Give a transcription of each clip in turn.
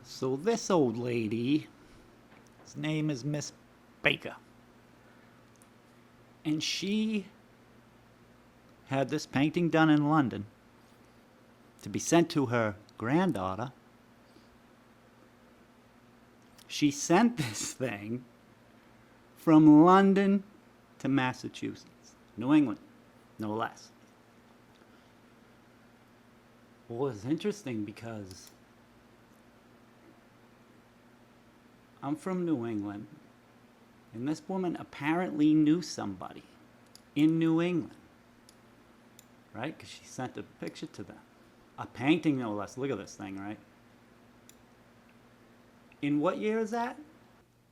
So this old lady, his name is Miss Baker, and she had this painting done in London to be sent to her granddaughter. She sent this thing from London to Massachusetts, New England, no less. Well, it's interesting because I'm from New England, and this woman apparently knew somebody in New England, right? Because she sent a picture to them. A painting, no less. Look at this thing, right? In what year is that?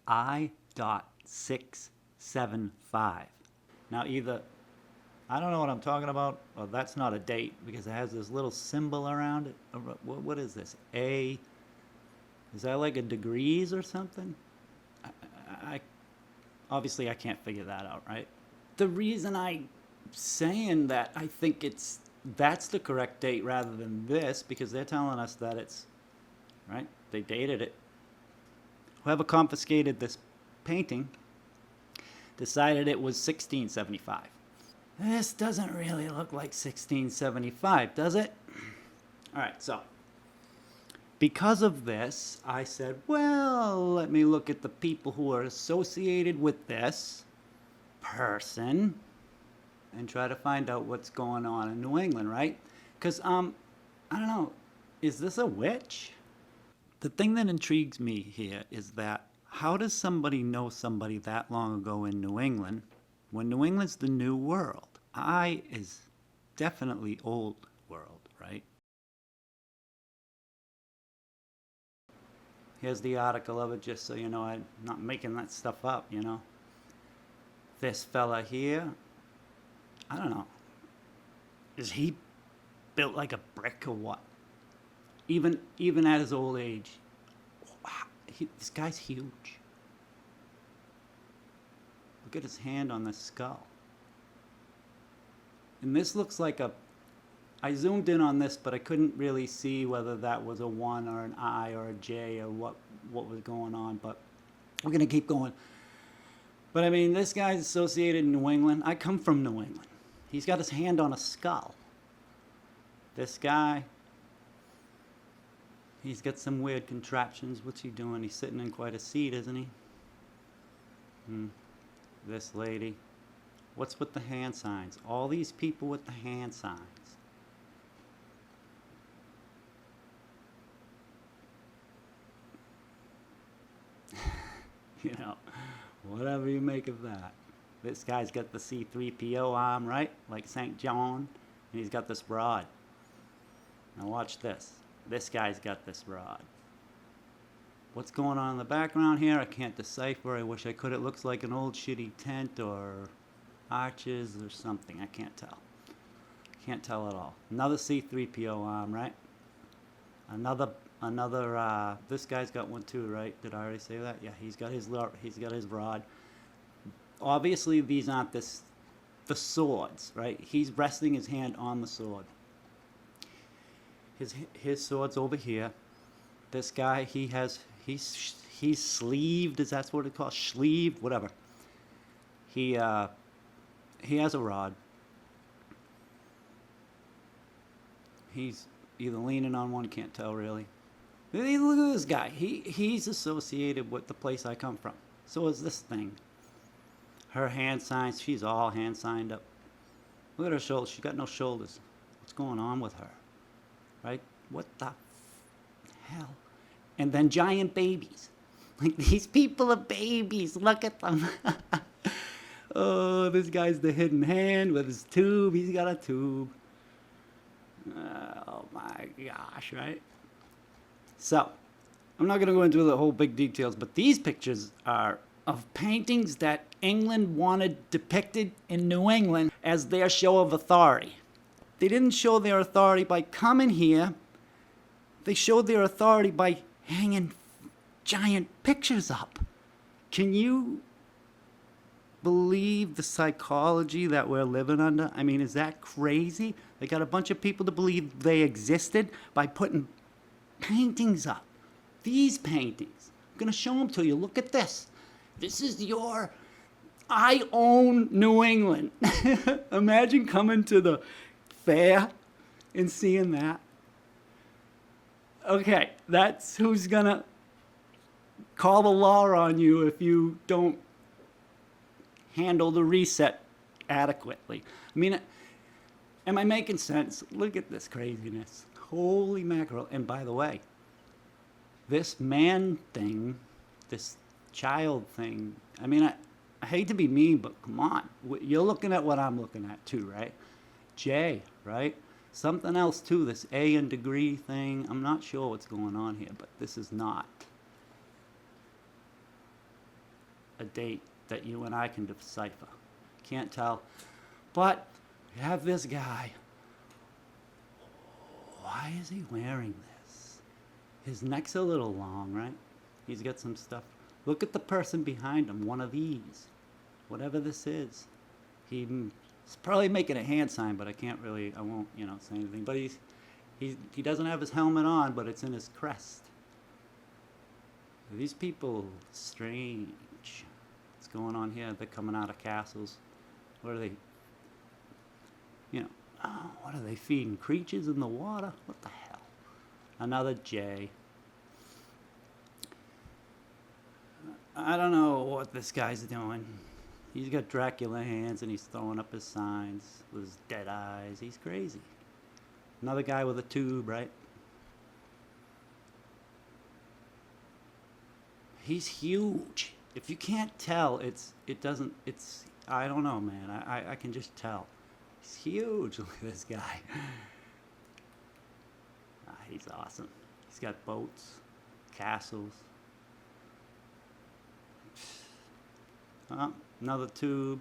I.675. Now, either, I don't know what I'm talking about, or that's not a date because it has this little symbol around it. What is this? A, is that like a degrees or something? Obviously I can't figure that out, right? The reason I'm saying that I think that's the correct date rather than this, because they're telling us that it's, right? They dated it. Whoever confiscated this painting decided it was 1675. This doesn't really look like 1675, does it? All right, so because of this, I said, well, let me look at the people who are associated with this person and try to find out what's going on in New England, right? Because, I don't know, is this a witch? The thing that intrigues me here is that how does somebody know somebody that long ago in New England when New England's the new world? I is definitely old world, right? Here's the article of it, just so you know I'm not making that stuff up, you know. This fella here, I don't know. Is he built like a brick or what? Even at his old age, wow, this guy's huge. Look at his hand on the skull. And this looks like I zoomed in on this, but I couldn't really see whether that was a 1 or an I or a J or what was going on, but we're gonna keep going. But I mean, this guy's associated in New England. I come from New England. He's got his hand on a skull. This guy, he's got some weird contraptions. What's he doing? He's sitting in quite a seat, isn't he? This lady. What's with the hand signs? All these people with the hand signs. You know, whatever you make of that. This guy's got the C3PO arm, right? Like St. John. And he's got this rod. Now watch this. This guy's got this rod. What's going on in the background here? I can't decipher. I wish I could. It looks like an old shitty tent or arches or something. I can't tell. Can't tell at all. Another C3PO arm, right? Another, this guy's got one too, right? Did I already say that? Yeah, he's got his rod. Obviously, these aren't the swords, right? He's resting his hand on the sword. His sword's over here. This guy, he's sleeved. Is that what it's called? Sleeved, whatever. He has a rod. He's either leaning on one, can't tell really. Look at this guy. He's associated with the place I come from. So is this thing. Her hand signs, she's all hand signed up. Look at her shoulders. She's got no shoulders. What's going on with her? Right? What the hell? And then giant babies. Like, these people are babies. Look at them. Oh, this guy's the hidden hand with his tube. He's got a tube. Oh my gosh, right? So, I'm not going to go into the whole big details, but these pictures are of paintings that England wanted depicted in New England as their show of authority. They didn't show their authority by coming here. They showed their authority by hanging giant pictures up. Can you believe the psychology that we're living under? I mean, is that crazy? They got a bunch of people to believe they existed by putting paintings up. These paintings, I'm going to show them to you. Look at this. This is I own New England. Imagine coming to the fair and seeing that. Okay, that's who's going to call the law on you if you don't handle the reset adequately. I mean, am I making sense? Look at this craziness. Holy mackerel. And by the way, this man thing, this child thing, I mean, I hate to be mean, but come on. You're looking at what I'm looking at too, right? J, right? Something else too, this A in degree thing. I'm not sure what's going on here, but this is not a date that you and I can decipher. Can't tell. But you have this guy. Why is he wearing this? His neck's a little long, right? He's got some stuff. Look at the person behind him, one of these. Whatever this is. He's probably making a hand sign, but I won't, say anything. But he doesn't have his helmet on, but it's in his crest. These people, strange. What's going on here? They're coming out of castles. What are they? What are they feeding? Creatures in the water? What the hell? Another J. I don't know what this guy's doing. He's got Dracula hands and he's throwing up his signs with his dead eyes. He's crazy. Another guy with a tube, right? He's huge. If you can't tell, I don't know, man. I can just tell. He's huge. Look at this guy. He's awesome. He's got boats, castles. Another tube.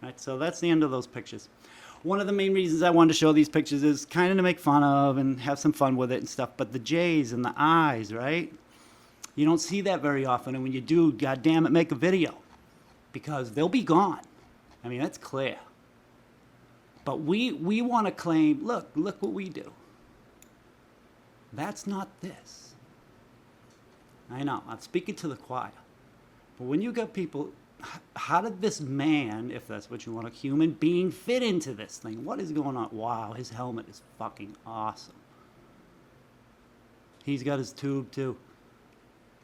Right, so that's the end of those pictures. One of the main reasons I wanted to show these pictures is kind of to make fun of and have some fun with it and stuff, but the J's and the I's, right? You don't see that very often, and when you do, God damn it, make a video, because they'll be gone. I mean, that's clear. But we want to claim, look what we do. That's not this. I know, I'm speaking to the choir. But when you got people, how did this man, if that's what you want, a human being, fit into this thing? What is going on? Wow, his helmet is fucking awesome. He's got his tube too.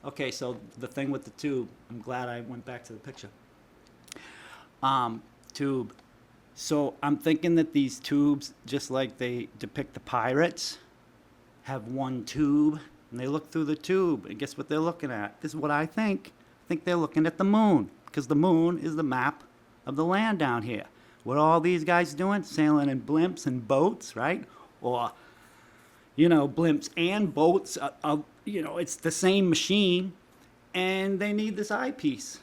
Okay, so the thing with the tube, I'm glad I went back to the picture. Tube. So I'm thinking that these tubes, just like they depict the pirates, have one tube, and they look through the tube, and guess what they're looking at? This is what I think. I think they're looking at the moon, because the moon is the map of the land down here. What are all these guys doing? Sailing in blimps and boats, right? Or, blimps and boats, it's the same machine, and they need this eyepiece.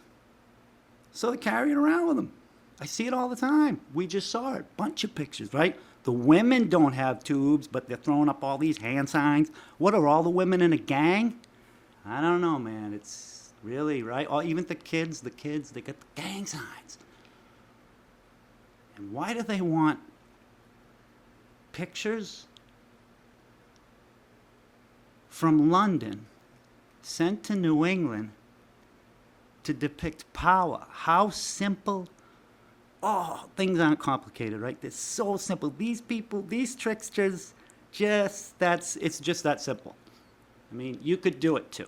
So they carry it around with them. I see it all the time. We just saw it. Bunch of pictures, right? The women don't have tubes, but they're throwing up all these hand signs. What, are all the women in a gang? I don't know, man. It's really, right? Or even the kids, they got the gang signs. And why do they want pictures from London sent to New England to depict power? How simple. Oh, things aren't complicated, right? They're so simple. These people, these tricksters, it's just that simple. I mean, you could do it too.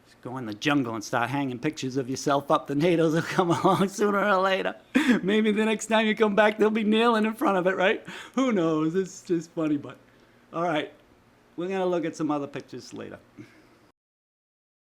Just go in the jungle and start hanging pictures of yourself up. The natives will come along sooner or later. Maybe the next time you come back, they'll be kneeling in front of it, right? Who knows? It's just funny, but all right. We're going to look at some other pictures later.